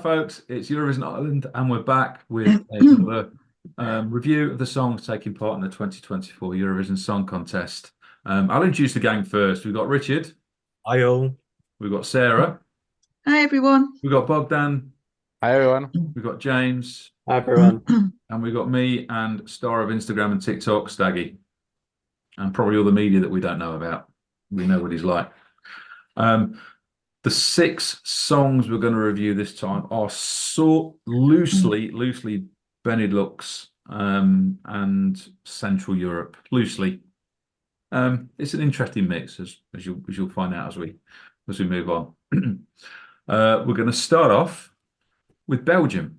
folks. It's Eurovision Ireland, and we're back with another review of the songs taking part in the 2024 Eurovision Song Contest. I'll introduce the gang first. We've got Richard. Hi all. We've got Sarah. Hi, everyone. We've got Bogdan. Hi everyone. We've got James. Hi everyone. And we've got me and star of Instagram and TikTok, Staggy. And probably all the media that we don't know about. We know what he's like. The 6 songs we're going to review this time are loosely Benelux and Central Europe. Loosely, it's an interesting mix, as you'll find out as we move on. We're going to start off with Belgium.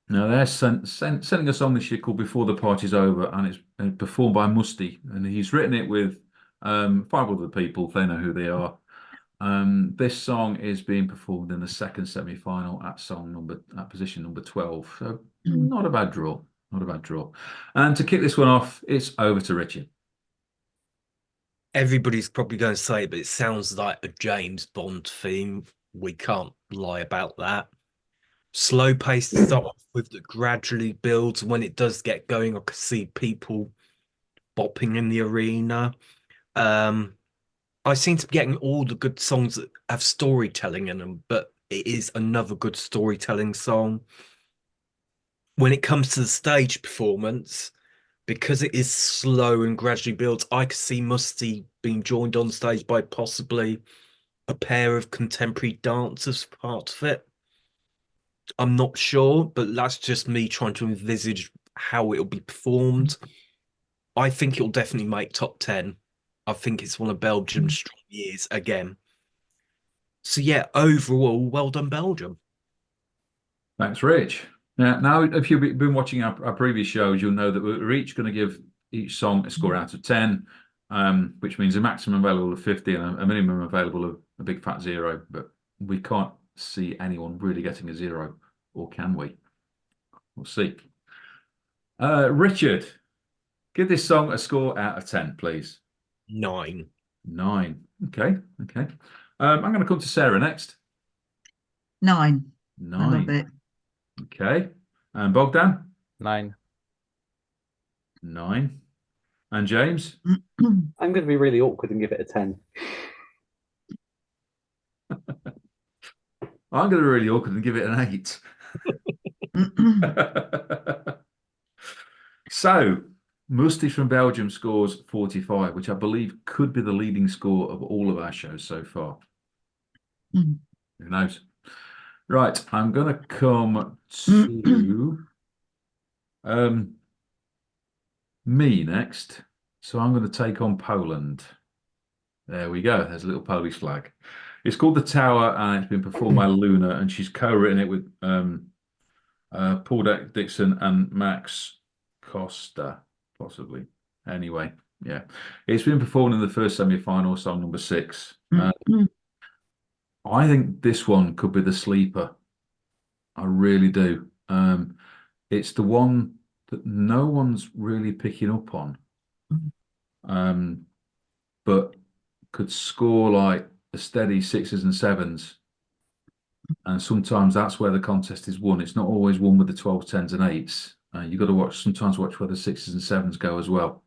Now they're sending a song this year called "Before the Party's Over," and it's performed by Musty, and he's written it with 5 other people. They know who they are. This song is being performed in the second semi-final at position number 12. So not a bad draw. Not a bad draw. And to kick this one off, it's over to Richie. Everybody's probably going to say it, but it sounds like a James Bond theme. We can't lie about that. Slow pace to start off with that gradually builds. When it does get going, I can see people bopping in the arena. I seem to be getting all the good songs that have storytelling in them, but it is another good storytelling song. When it comes to the stage performance, because it is slow and gradually builds, I could see Musty being joined on stage by possibly a pair of contemporary dancers for part of it. I'm not sure, but that's just me trying to envisage how it'll be performed. I think it'll definitely make top 10. I think it's one of Belgium's strong years again. So yeah, overall, well done, Belgium. Thanks, Rich. Now, if you've been watching our previous shows, you'll know that we're each going to give each song a score out of 10, which means a maximum available of 50 and a minimum available of a big fat 0. But we can't see anyone really getting a 0, or can we? We'll see. Richard, give this song a score out of 10, please. 9. 9. Okay. I'm going to come to Sarah next. 9. 9. I love it. Okay. And Bogdan? 9. 9. And James? I'm going to be really awkward and give it a 10. I'm going to be really awkward and give it an 8. So, Musty from Belgium scores 45, which I believe could be the leading score of all of our shows so far. Who knows? Right, I'm going to come to me next. So I'm going to take on Poland. There we go. There's a little Polish flag. It's called The Tower, and it's been performed by Luna, and she's co-written it with Paul Dixon and Max Costa, possibly. Anyway, yeah. It's been performed in the first semi-final, song number 6. I think this one could be the sleeper. I really do. It's the one that no one's really picking up on, but could score like a steady 6s and 7s. And sometimes that's where the contest is won. It's not always won with the 12s, 10s, and 8s. You've got to sometimes watch where the 6s and 7s go as well.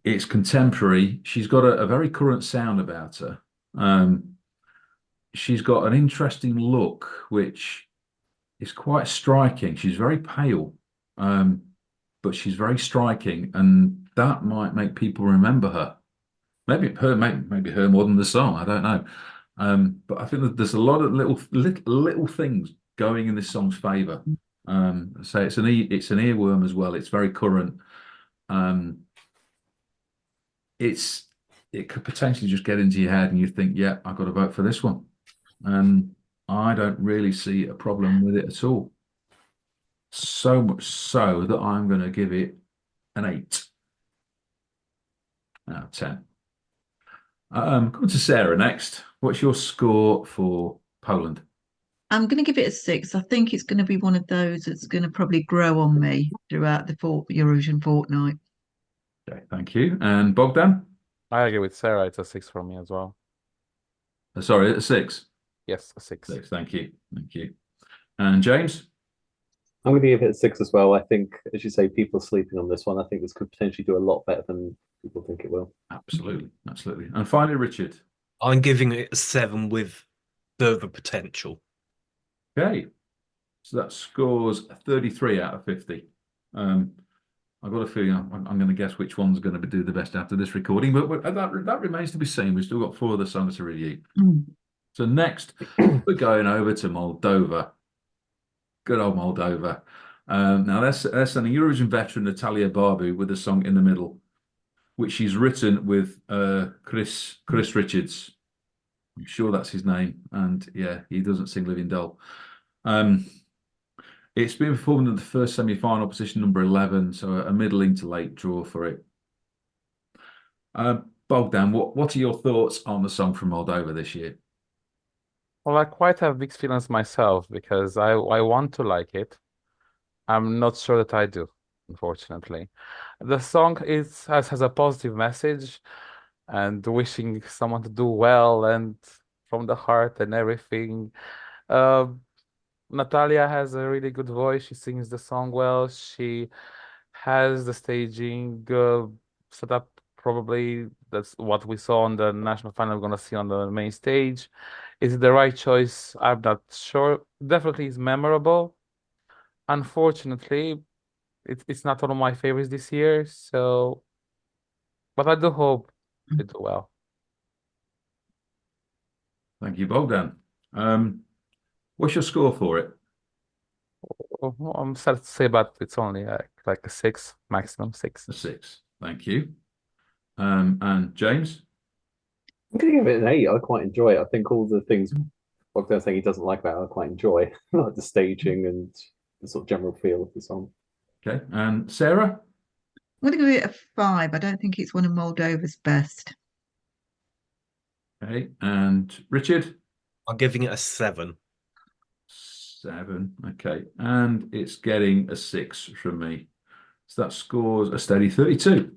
It's contemporary. She's got a very current sound about her. She's got an interesting look, which is quite striking. She's very pale, but she's very striking, and that might make people remember her. Maybe her more than the song. I don't know. But I think that there's a lot of little things going in this song's favour. So it's an earworm as well. It's very current. It could potentially just get into your head and you think, yeah, I've got to vote for this one. And I don't really see a problem with it at all. So much so that I'm going to give it an 8 out of 10. Come to Sarah next. What's your score for Poland? I'm going to give it a 6. I think it's going to be one of those that's going to probably grow on me throughout the Eurovision fortnight. Okay, thank you. And Bogdan? I agree with Sarah. It's a 6 for me as well. Sorry, a 6. Yes, a 6. 6. Thank you. Thank you. And James? I'm going to give it a 6 as well. I think, as you say, people are sleeping on this one. I think this could potentially do a lot better than people think it will. Absolutely. Absolutely. And finally, Richard. I'm giving it a 7 with further potential. Okay. So that scores 33 out of 50. I've got a feeling I'm going to guess which one's going to do the best after this recording, but that remains to be seen. We've still got 4 other songs to review. So next, we're going over to Moldova. Good old Moldova. Now, they're sending Eurovision veteran Natalia Barbu with a song In the Middle, which she's written with Chris Richards. I'm sure that's his name. And yeah, he doesn't sing Living Doll. It's been performed in the first semi-final, position number 11, so a middling to late draw for it. Bogdan, what are your thoughts on the song from Moldova this year? Well, I quite have mixed feelings myself because I want to like it. I'm not sure that I do, unfortunately. The song has a positive message and wishing someone to do well and from the heart and everything. Natalia has a really good voice. She sings the song well. She has the staging set up. Probably that's what we saw on the national final. We're gonna see on the main stage. Is it the right choice? I'm not sure. Definitely is memorable. Unfortunately, it's not one of my favorites this year. So, but I do hope they do well. Thank you, Bogdan. What's your score for it? Well, I'm sad to say, but it's only like a 6, maximum 6. A 6. Thank you. And James? I'm going to give it an 8. I quite enjoy it. I think all the things Bogdan's saying he doesn't like about it, I quite enjoy. Like the staging and the sort of general feel of the song. Okay. And Sarah? I'm going to give it a 5. I don't think it's one of Moldova's best. Okay. And Richard? I'm giving it a 7. 7. Okay. And it's getting a 6 from me. So that scores a steady 32.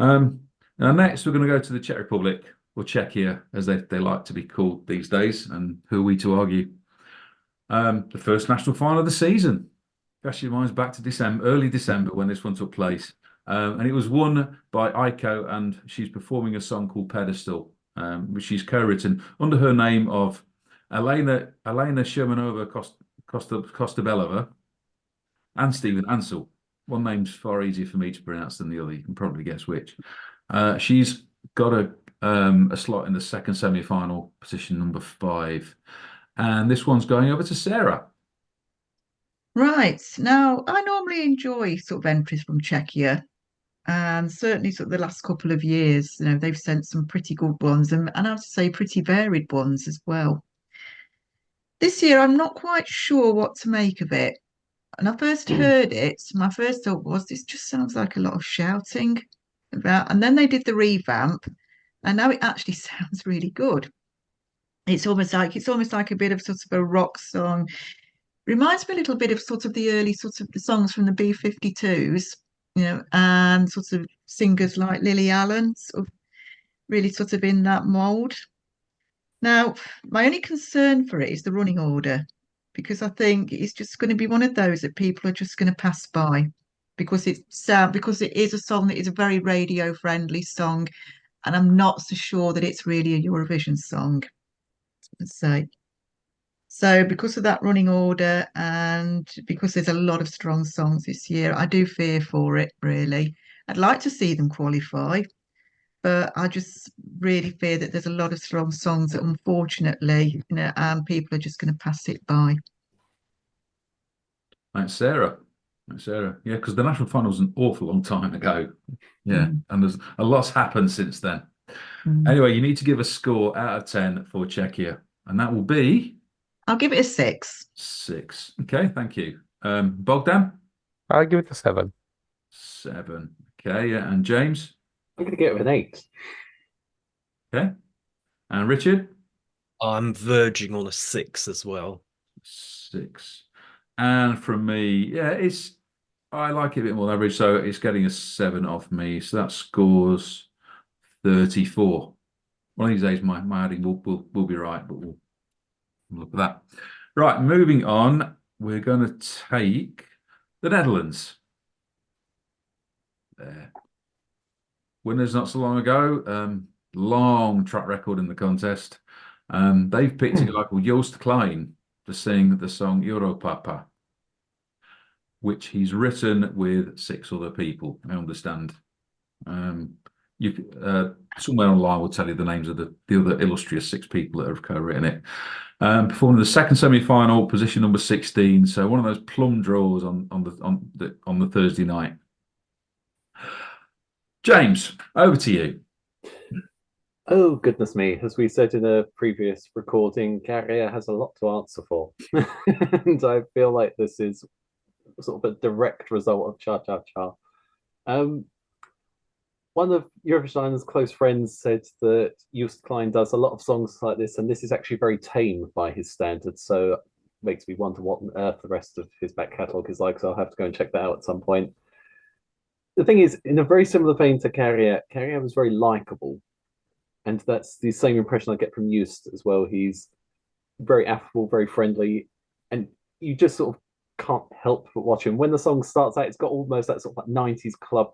Now next we're going to go to the Czech Republic, or Czechia, as they like to be called these days. And who are we to argue? The first national final of the season. Cast your minds back to December, early December, when this one took place. And it was won by Aiko, and she's performing a song called Pedestal, which she's co-written under her name of Elena Shermanova Kostabelova and Stephen Ansel. One name's far easier for me to pronounce than the other. You can probably guess which. She's got a slot in the second semi-final, position number 5. And this one's going over to Sarah. Right. Now, I normally enjoy sort of entries from Czechia. And certainly sort of the last couple of years, they've sent some pretty good ones and I have to say pretty varied ones as well. This year, I'm not quite sure what to make of it. And I first heard it, my first thought was, this just sounds like a lot of shouting and then they did the revamp, and now it actually sounds really good. It's almost like a bit of sort of a rock song. Reminds me a little bit of sort of the early sort of the songs from the B-52s, and sort of singers like Lily Allen, sort of really sort of in that mold. Now, my only concern for it is the running order, because I think it's just going to be one of those that people are just going to pass by because it is a song that is a very radio friendly song, and I'm not so sure that it's really a Eurovision song, let's say. So because of that running order and because there's a lot of strong songs this year, I do fear for it, really. I'd like to see them qualify, but I just really fear that there's a lot of strong songs that unfortunately, people are just going to pass it by. Thanks, Sarah. Yeah, because the national final was an awful long time ago. Yeah, and there's a lot's happened since then. Anyway, you need to give a score out of 10 for Czechia, and that will be... I'll give it a 6. 6. Okay, thank you. Bogdan? I'll give it a 7. 7. Okay, yeah. And James? I'm going to give it an 8. Okay. And Richard? I'm verging on a 6 as well. 6. And from me, yeah, I like it a bit more than average, so it's getting a 7 off me. So that scores 34. One of these days, my adding will be right, but we'll look at that. Right, moving on, we're going to take the Netherlands. There. Winners not so long ago, long track record in the contest. They've picked a guy called Joost Klein to sing the song Europapa, which he's written with 6 other people, I understand. Somewhere online will tell you the names of the other illustrious 6 people that have co-written it. Performing the second semi-final, position number 16. So one of those plum draws on the Thursday night. James, over to you. Oh, goodness me. As we said in a previous recording, Carrier has a lot to answer for. And I feel like this is sort of a direct result of Cha Cha Cha. One of Eurovision Ireland's close friends said that Joost Klein does a lot of songs like this, and this is actually very tame by his standards. So it makes me wonder what on earth the rest of his back catalogue is like. So I'll have to go and check that out at some point. The thing is, in a very similar vein to Carrier, Carrier was very likable. And that's the same impression I get from Joost as well. He's very affable, very friendly, and you just sort of can't help but watch him. When the song starts out, it's got almost that sort of like 90s club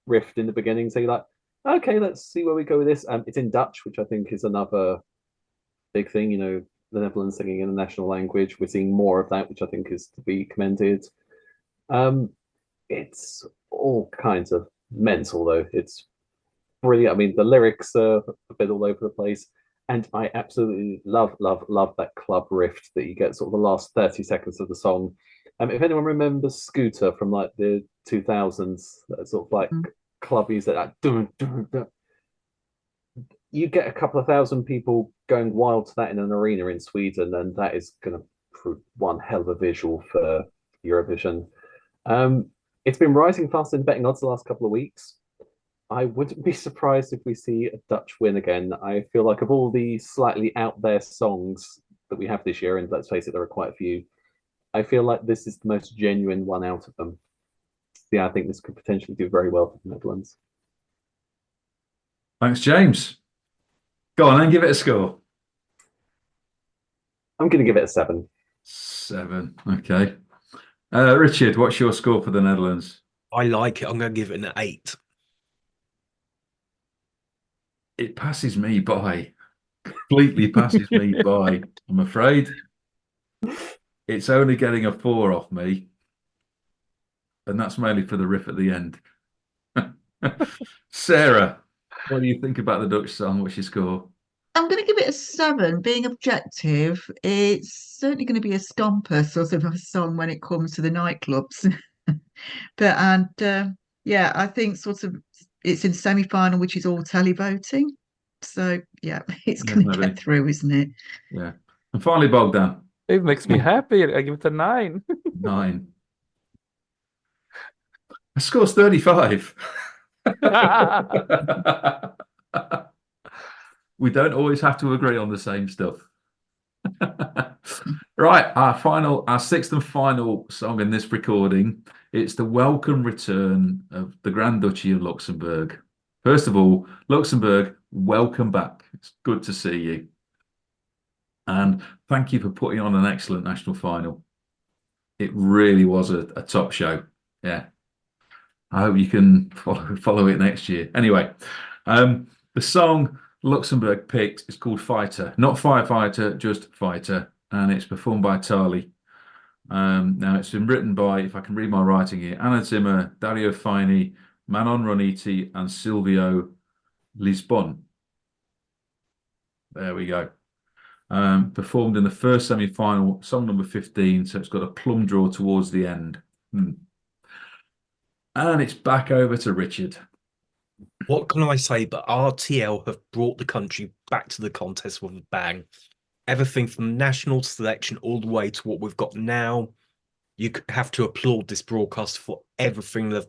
riff in the beginning. So you're like, okay, let's see where we go with this. It's in Dutch, which I think is another big thing. You know, the Netherlands singing in a national language. We're seeing more of that, which I think is to be commended. It's all kinds of mental, though. It's brilliant. I mean, the lyrics are a bit all over the place. And I absolutely love that club riff that you get sort of the last 30 seconds of the song. If anyone remembers Scooter from like the 2000s, that sort of like clubbies that like, dun, dun, dun. You get a couple of thousand people going wild to that in an arena in Sweden, and that is going to prove one hell of a visual for Eurovision. It's been rising fast in betting odds the last couple of weeks. I wouldn't be surprised if we see a Dutch win again. I feel like of all the slightly out there songs that we have this year, and let's face it, there are quite a few, I feel like this is the most genuine one out of them. Yeah, I think this could potentially do very well for the Netherlands. Thanks, James. Go on and give it a score. I'm going to give it a 7. 7. Okay. Richard, what's your score for the Netherlands? I like it. I'm going to give it an 8. It passes me by. Completely passes me by, I'm afraid. It's only getting a 4 off me. And that's mainly for the riff at the end. Sarah, what do you think about the Dutch song? What's your score? I'm going to give it a 7. Being objective, it's certainly going to be a stomper sort of a song when it comes to the nightclubs. Yeah, I think sort of it's in semi-final, which is all televoting. So yeah, it's going to get through, isn't it? Yeah. And finally, Bogdan. It makes me happy. I give it a 9. 9. The score's 35. We don't always have to agree on the same stuff. Right, our sixth and final song in this recording. It's the welcome return of the Grand Duchy of Luxembourg. First of all, Luxembourg, welcome back. It's good to see you. And thank you for putting on an excellent national final. It really was a top show. Yeah. I hope you can follow it next year. Anyway, the song Luxembourg picked is called Fighter. Not Firefighter, just Fighter. And it's performed by Tali. Now, it's been written by, if I can read my writing here, Anna Zimmer, Dario Faini, Manon Roniti, and Silvio Lisbon. There we go. Performed in the first semi-final, song number 15, so it's got a plum draw towards the end. And it's back over to Richard. What can I say? But RTL have brought the country back to the contest with a bang. Everything from national selection all the way to what we've got now. You have to applaud this broadcast for everything they've,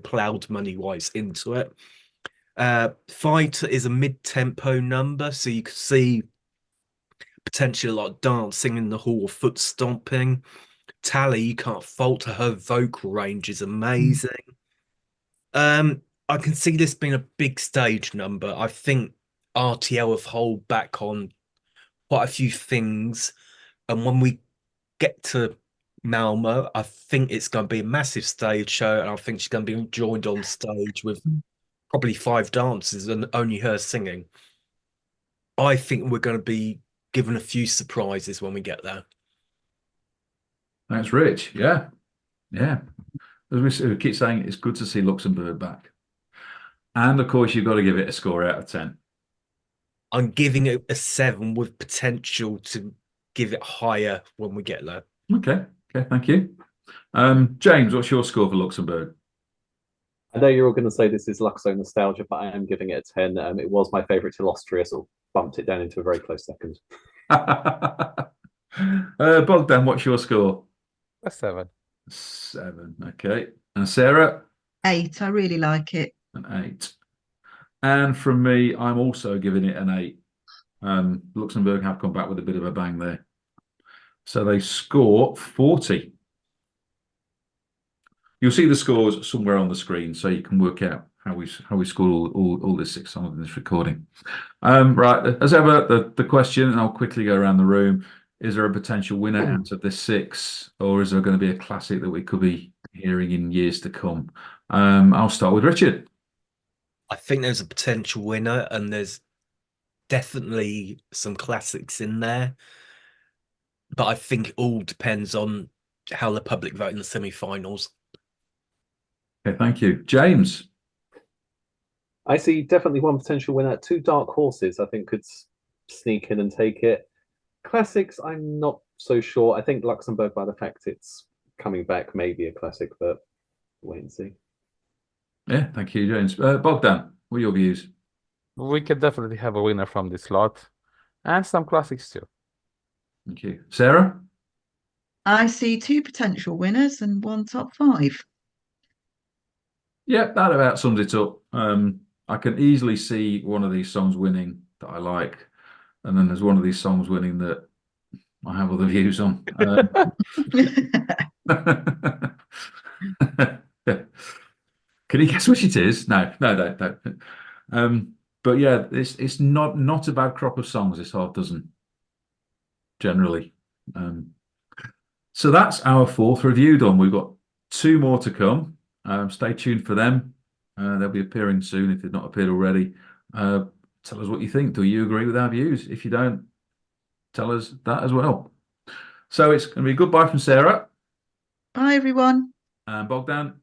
ploughed money-wise into it. Fighter is a mid-tempo number, so you can see potentially a lot of dancing in the hall, foot stomping. Tali, you can't fault her vocal range is amazing. I can see this being a big stage number. I think RTL have hold back on quite a few things. And when we get to Malmo, I think it's going to be a massive stage show. And I think she's going to be joined on stage with probably 5 dancers and only her singing. I think we're going to be given a few surprises when we get there. Thanks, Rich. Yeah. Yeah. As we keep saying, it's good to see Luxembourg back. And of course, you've got to give it a score out of 10. I'm giving it a 7 with potential to give it higher when we get there. Okay. Okay. Thank you. James, what's your score for Luxembourg? I know you're all going to say this is Luxo nostalgia, but I am giving it a 10. It was my favourite till Austria, sort of bumped it down into a very close second. Bogdan, what's your score? A 7. 7. Okay. And Sarah? 8. I really like it. An 8. And from me, I'm also giving it an 8. Luxembourg have come back with a bit of a bang there. So they score 40. You'll see the scores somewhere on the screen, so you can work out how we scored all the 6 songs in this recording. Right, as ever, the question, and I'll quickly go around the room: is there a potential winner out of this 6, or is there going to be a classic that we could be hearing in years to come? I'll start with Richard. I think there's a potential winner, and there's definitely some classics in there. But I think it all depends on how the public vote in the semi-finals. Okay, thank you. James? I see definitely one potential winner. 2 dark horses, I think, could sneak in and take it. Classics, I'm not so sure. I think Luxembourg, by the fact it's coming back, may be a classic, but wait and see. Yeah, thank you, James. Bogdan, what are your views? We could definitely have a winner from this lot, and some classics too. Thank you. Sarah? I see 2 potential winners and 1 top 5. Yeah, that about sums it up. I can easily see one of these songs winning that I like, and then there's one of these songs winning that I have other views on. Can you guess which it is? No. But yeah, it's not a bad crop of songs, this half dozen, generally. So that's our 4th review done. We've got 2 more to come. Stay tuned for them. They'll be appearing soon if they've not appeared already. Tell us what you think. Do you agree with our views? If you don't, tell us that as well. So it's going to be goodbye from Sarah. Bye, everyone. And Bogdan.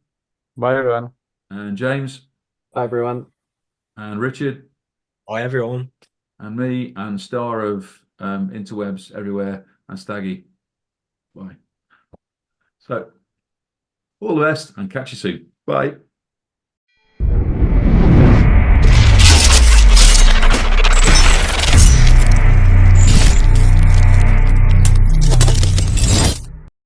Bye, everyone. And James. Bye, everyone. And Richard. Bye, everyone. And me, and star of interwebs everywhere, and Staggy. Bye. So all the best, and catch you soon. Bye.